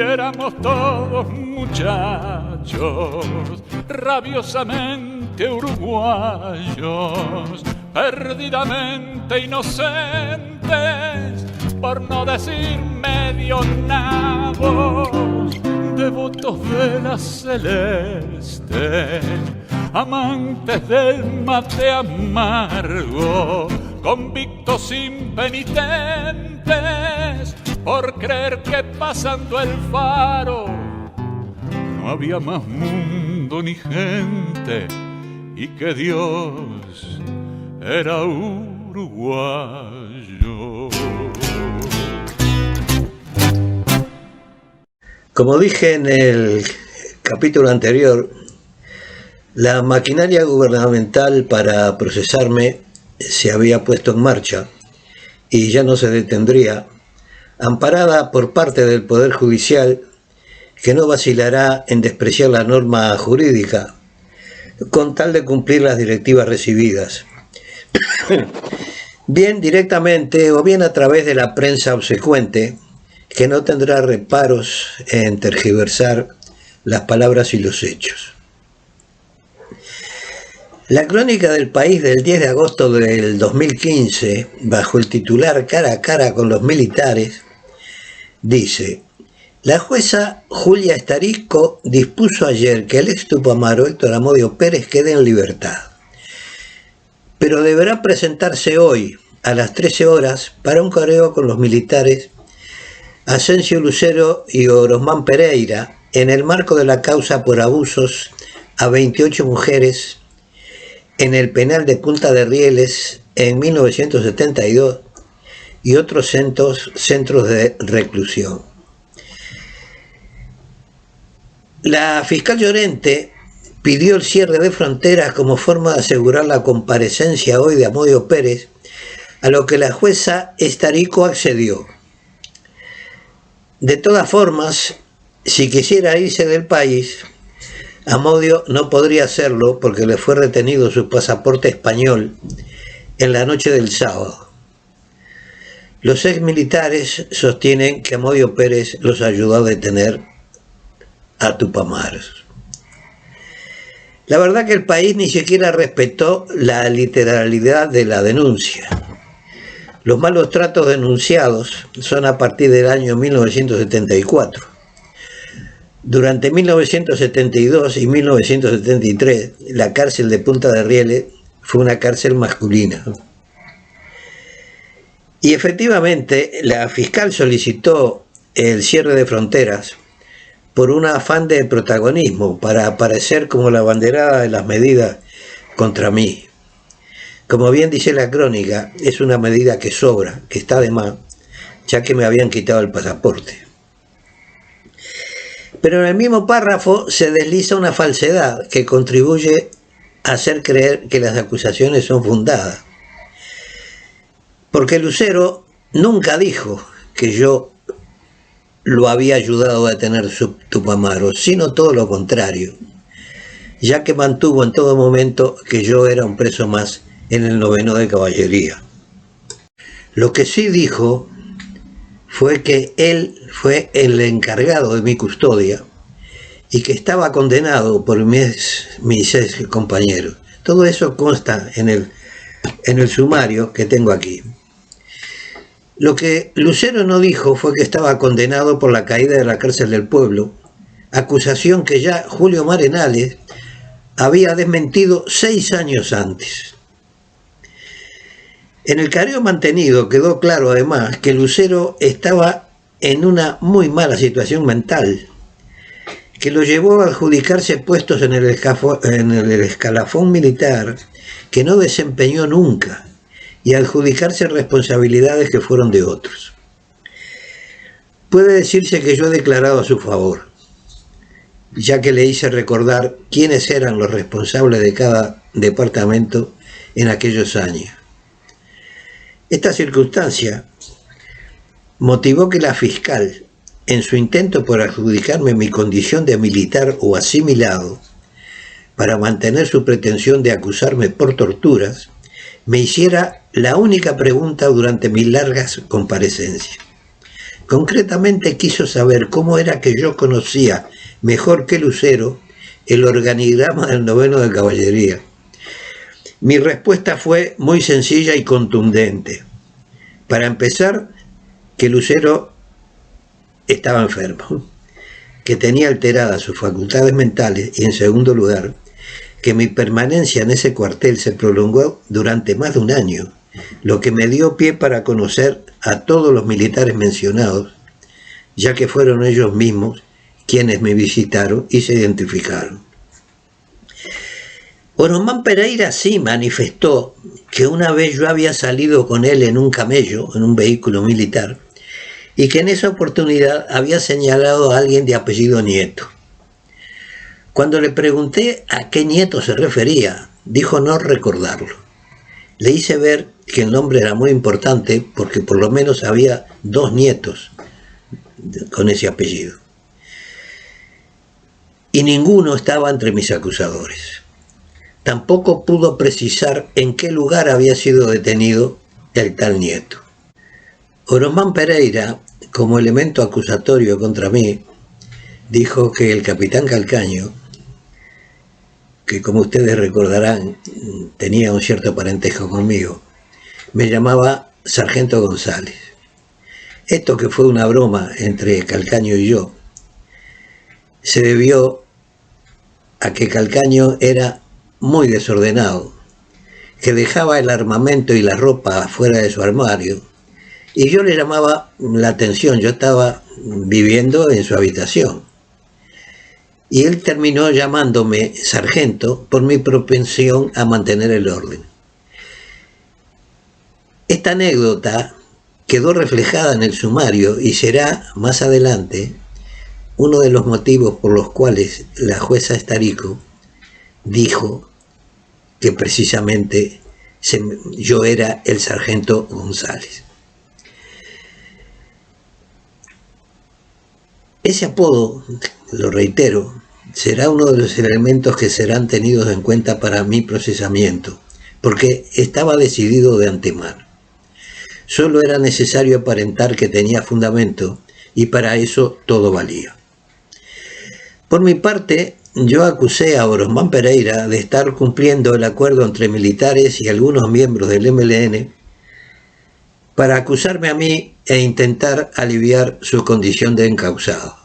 éramos todos muchachos, rabiosamente uruguayos, perdidamente inocentes, por no decir medio nabos, devotos de la celeste, amantes del mate amargo, convictos impenitentes, por creer que pasando el faro no había más mundo ni gente y que Dios era uruguayo. Como dije en el capítulo anterior, la maquinaria gubernamental para procesarme se había puesto en marcha y ya no se detendría, amparada por parte del Poder Judicial, que no vacilará en despreciar la norma jurídica con tal de cumplir las directivas recibidas, bien directamente o bien a través de la prensa obsecuente, que no tendrá reparos en tergiversar las palabras y los hechos. La crónica del País del 10 de agosto del 2015, bajo el titular Cara a cara con los militares, dice: la jueza Julia Estarico dispuso ayer que el ex Tupamaro Héctor Amodio Pérez quede en libertad, pero deberá presentarse hoy a las 13 horas para un careo con los militares Asensio Lucero y Orosmán Pereira en el marco de la causa por abusos a 28 mujeres en el penal de Punta de Rieles en 1972 y otros centros de reclusión. La fiscal Llorente pidió el cierre de fronteras como forma de asegurar la comparecencia hoy de Amodio Pérez, a lo que la jueza Estarico accedió. De todas formas, si quisiera irse del país, Amodio no podría hacerlo porque le fue retenido su pasaporte español en la noche del sábado. Los exmilitares sostienen que Amodio Pérez los ayudó a detener a Tupamaros. La verdad que el país ni siquiera respetó la literalidad de la denuncia. Los malos tratos denunciados son a partir del año 1974. Durante 1972 y 1973, la cárcel de Punta de Rieles fue una cárcel masculina. Y efectivamente, la fiscal solicitó el cierre de fronteras por un afán de protagonismo, para aparecer como la abanderada de las medidas contra mí. Como bien dice la crónica, es una medida que sobra, que está de más, ya que me habían quitado el pasaporte. Pero en el mismo párrafo se desliza una falsedad que contribuye a hacer creer que las acusaciones son fundadas. Porque Lucero nunca dijo que yo lo había ayudado a detener Tupamaro, sino todo lo contrario, ya que mantuvo en todo momento que yo era un preso más en el 9º de caballería. Lo que sí dijo fue que él fue el encargado de mi custodia y que estaba condenado por mis ex compañeros. Todo eso consta en el sumario que tengo aquí. Lo que Lucero no dijo fue que estaba condenado por la caída de la cárcel del pueblo, acusación que ya Julio Marenales había desmentido 6 años antes. En el careo mantenido quedó claro además que Lucero estaba en una muy mala situación mental, que lo llevó a adjudicarse puestos en el escalafón militar que no desempeñó nunca, y adjudicarse responsabilidades que fueron de otros. Puede decirse que yo he declarado a su favor, ya que le hice recordar quiénes eran los responsables de cada departamento en aquellos años. Esta circunstancia motivó que la fiscal, en su intento por adjudicarme mi condición de militar o asimilado, para mantener su pretensión de acusarme por torturas, me hiciera la única pregunta durante mis largas comparecencias. Concretamente quiso saber cómo era que yo conocía mejor que Lucero el organigrama del 9º de caballería. Mi respuesta fue muy sencilla y contundente. Para empezar, que Lucero estaba enfermo, que tenía alteradas sus facultades mentales, y en segundo lugar, que mi permanencia en ese cuartel se prolongó durante más de un año, lo que me dio pie para conocer a todos los militares mencionados, ya que fueron ellos mismos quienes me visitaron y se identificaron. Oromán Pereira sí manifestó que una vez yo había salido con él en un camello, en un vehículo militar, y que en esa oportunidad había señalado a alguien de apellido Nieto. Cuando le pregunté a qué Nieto se refería, dijo no recordarlo. Le hice ver que el nombre era muy importante porque por lo menos había 2 nietos con ese apellido. Y ninguno estaba entre mis acusadores. Tampoco pudo precisar en qué lugar había sido detenido el tal Nieto. Oromán Pereira, como elemento acusatorio contra mí, dijo que el capitán Calcaño, que como ustedes recordarán tenía un cierto parentesco conmigo, me llamaba Sargento González. Esto, que fue una broma entre Calcaño y yo, se debió a que Calcaño era muy desordenado, que dejaba el armamento y la ropa fuera de su armario, y yo le llamaba la atención. Yo estaba viviendo en su habitación y él terminó llamándome sargento por mi propensión a mantener el orden. Esta anécdota quedó reflejada en el sumario y será más adelante uno de los motivos por los cuales la jueza Estarico dijo que precisamente yo era el sargento González. Ese apodo, lo reitero, será uno de los elementos que serán tenidos en cuenta para mi procesamiento, porque estaba decidido de antemano. Solo era necesario aparentar que tenía fundamento y para eso todo valía. Por mi parte, yo acusé a Oromán Pereira de estar cumpliendo el acuerdo entre militares y algunos miembros del MLN para acusarme a mí e intentar aliviar su condición de encausado.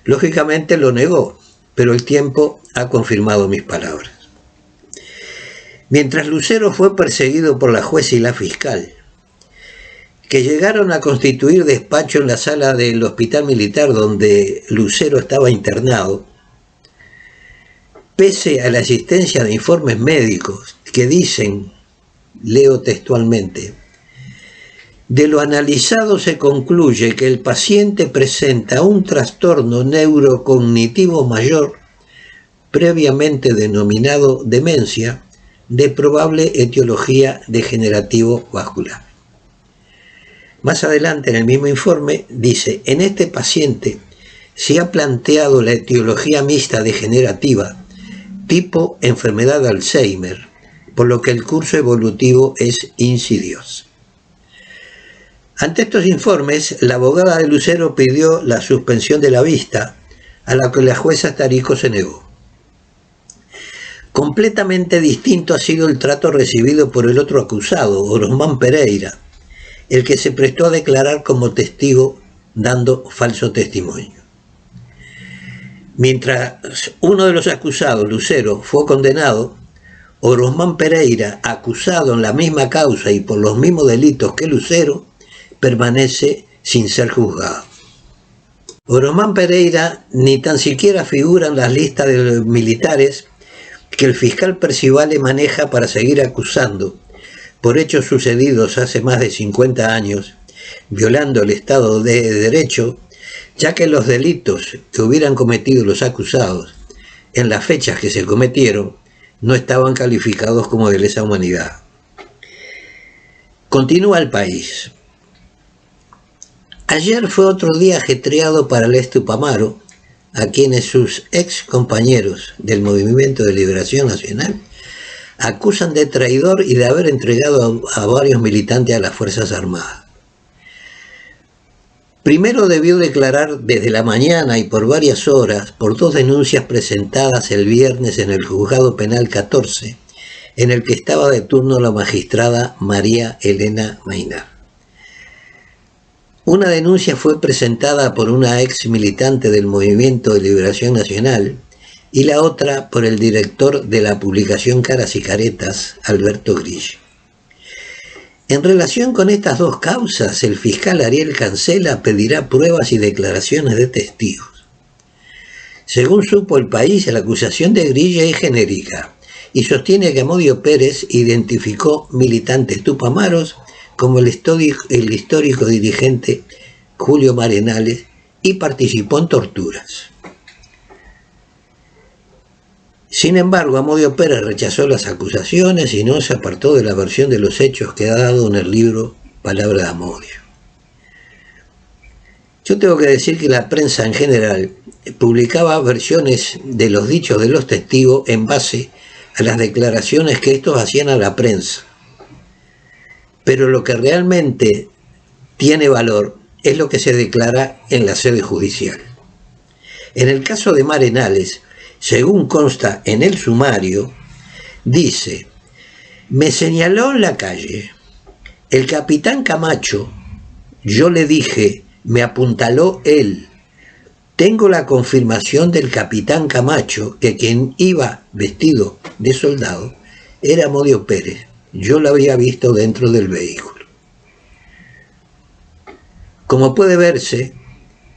Lógicamente lo negó, pero el tiempo ha confirmado mis palabras. Mientras Lucero fue perseguido por la jueza y la fiscal, que llegaron a constituir despacho en la sala del hospital militar donde Lucero estaba internado, pese a la existencia de informes médicos que dicen, leo textualmente, de lo analizado se concluye que el paciente presenta un trastorno neurocognitivo mayor, previamente denominado demencia, de probable etiología degenerativo-vascular. Más adelante en el mismo informe dice, en este paciente se ha planteado la etiología mixta degenerativa tipo enfermedad de Alzheimer, por lo que el curso evolutivo es insidioso. Ante estos informes, la abogada de Lucero pidió la suspensión de la vista, a la que la jueza Estarico se negó. Completamente distinto ha sido el trato recibido por el otro acusado, Oromán Pereira, el que se prestó a declarar como testigo dando falso testimonio. Mientras uno de los acusados, Lucero, fue condenado, Oromán Pereira, acusado en la misma causa y por los mismos delitos que Lucero, permanece sin ser juzgado. Oromán Pereira ni tan siquiera figura en las listas de los militares que el fiscal Percivale maneja para seguir acusando por hechos sucedidos hace más de 50 años, violando el Estado de Derecho, ya que los delitos que hubieran cometido los acusados en las fechas que se cometieron no estaban calificados como de lesa humanidad. Continúa El País. Ayer fue otro día ajetreado para el Tupamaro, a quienes sus ex compañeros del Movimiento de Liberación Nacional acusan de traidor y de haber entregado a varios militantes a las Fuerzas Armadas. Primero debió declarar desde la mañana y por varias horas por 2 denuncias presentadas el viernes en el Juzgado Penal 14, en el que estaba de turno la magistrada María Elena Maynar. Una denuncia fue presentada por una ex militante del Movimiento de Liberación Nacional y la otra por el director de la publicación Caras y Caretas, Alberto Grillo. En relación con estas dos causas, el fiscal Ariel Cancela pedirá pruebas y declaraciones de testigos. Según supo El País, la acusación de Grillo es genérica y sostiene que Amodio Pérez identificó militantes tupamaros como el histórico dirigente Julio Marenales y participó en torturas. Sin embargo, Amodio Pérez rechazó las acusaciones y no se apartó de la versión de los hechos que ha dado en el libro Palabra de Amodio. Yo tengo que decir que la prensa en general publicaba versiones de los dichos de los testigos en base a las declaraciones que estos hacían a la prensa. Pero lo que realmente tiene valor es lo que se declara en la sede judicial. En el caso de Marenales, según consta en el sumario, dice: me señaló en la calle el capitán Camacho, yo le dije, me apuntaló él. Tengo la confirmación del capitán Camacho que quien iba vestido de soldado era Amodio Pérez. Yo lo había visto dentro del vehículo. Como puede verse,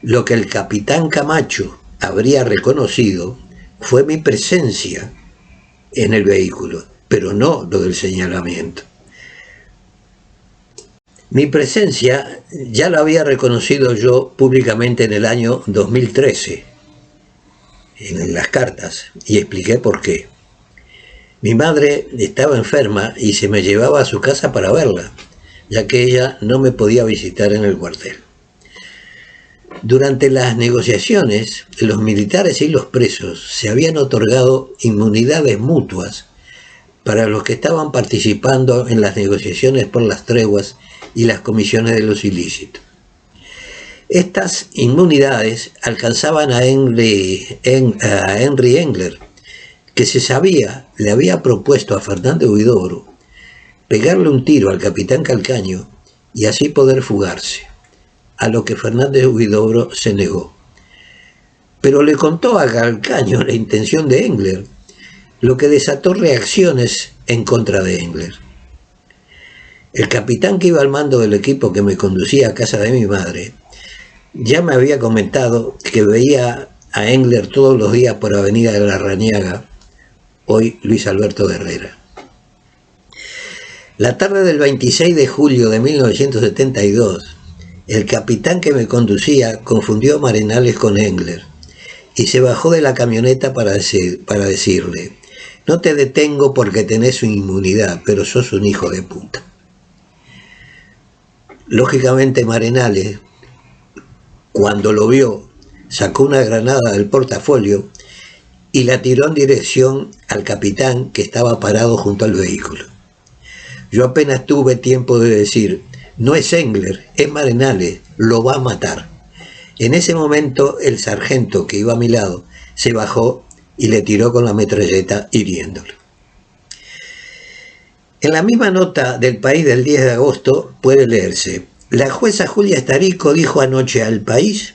lo que el capitán Camacho habría reconocido fue mi presencia en el vehículo, pero no lo del señalamiento. Mi presencia ya la había reconocido yo públicamente en el año 2013, en las cartas, y expliqué por qué. Mi madre estaba enferma y se me llevaba a su casa para verla, ya que ella no me podía visitar en el cuartel. Durante las negociaciones, los militares y los presos se habían otorgado inmunidades mutuas para los que estaban participando en las negociaciones por las treguas y las comisiones de los ilícitos. Estas inmunidades alcanzaban a Henry Engler, que se sabía le había propuesto a Fernández Huidobro pegarle un tiro al capitán Calcaño y así poder fugarse, a lo que Fernández Huidobro se negó. Pero le contó a Calcaño la intención de Engler, lo que desató reacciones en contra de Engler. El capitán que iba al mando del equipo que me conducía a casa de mi madre ya me había comentado que veía a Engler todos los días por Avenida de la Rañaga, hoy Luis Alberto de Herrera. La tarde del 26 de julio de 1972, el capitán que me conducía confundió a Marenales con Engler y se bajó de la camioneta para decirle: no te detengo porque tenés su inmunidad, pero sos un hijo de puta. Lógicamente Marenales, cuando lo vio, sacó una granada del portafolio y la tiró en dirección al capitán que estaba parado junto al vehículo. Yo apenas tuve tiempo de decir: no es Engler, es Marenales, lo va a matar. En ese momento el sargento que iba a mi lado se bajó y le tiró con la metralleta hiriéndolo. En la misma nota del País del 10 de agosto puede leerse: la jueza Julia Starico dijo anoche al País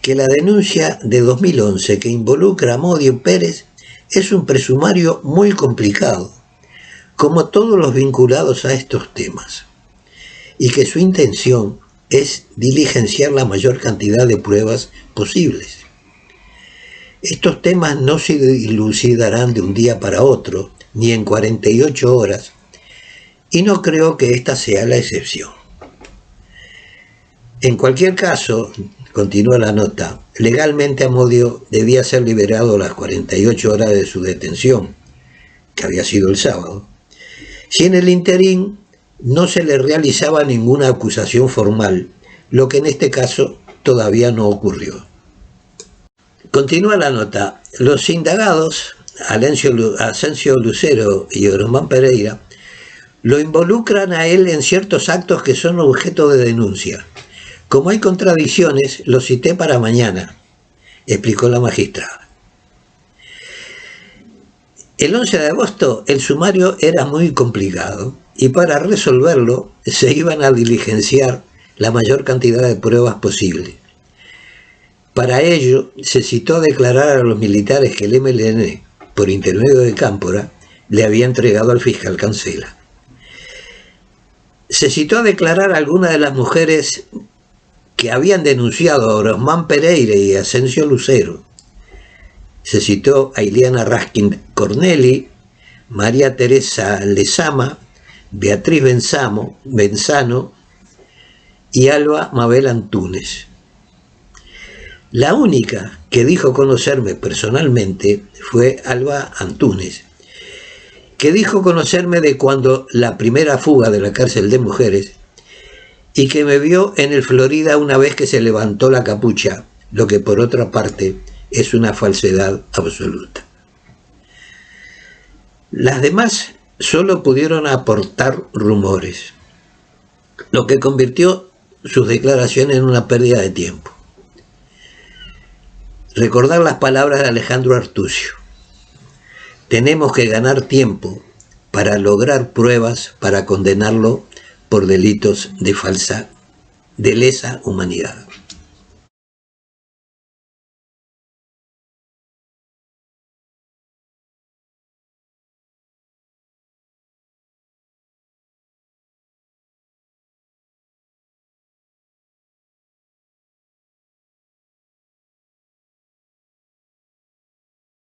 que la denuncia de 2011 que involucra a Amodio Pérez es un presumario muy complicado, como todos los vinculados a estos temas, y que su intención es diligenciar la mayor cantidad de pruebas posibles. Estos temas no se dilucidarán de un día para otro, ni en 48 horas, y no creo que esta sea la excepción. En cualquier caso, continúa la nota, legalmente Amodio debía ser liberado a las 48 horas de su detención, que había sido el sábado, si en el interín no se le realizaba ninguna acusación formal, lo que en este caso todavía no ocurrió. Continúa la nota, los indagados, Asensio Lucero y Oromán Pereira, lo involucran a él en ciertos actos que son objeto de denuncia, Como hay contradicciones, lo cité para mañana, explicó la magistrada. El 11 de agosto el sumario era muy complicado y para resolverlo se iban a diligenciar la mayor cantidad de pruebas posible. Para ello se citó a declarar a los militares que el MLN, por intermedio de Cámpora, le había entregado al fiscal Cancela. Se citó a declarar a algunas de las mujeres que habían denunciado a Orosmán Pereira y a Asensio Lucero. Se citó a Ileana Raskin Corneli, María Teresa Lezama, Beatriz Benzano y Alba Mabel Antúnez. La única que dijo conocerme personalmente fue Alba Antúnez, que dijo conocerme de cuando la primera fuga de la cárcel de mujeres y que me vio en el Florida una vez que se levantó la capucha, lo que por otra parte es una falsedad absoluta. Las demás solo pudieron aportar rumores, lo que convirtió sus declaraciones en una pérdida de tiempo. Recordar las palabras de Alejandro Artucio: tenemos que ganar tiempo para lograr pruebas para condenarlo por delitos de lesa humanidad.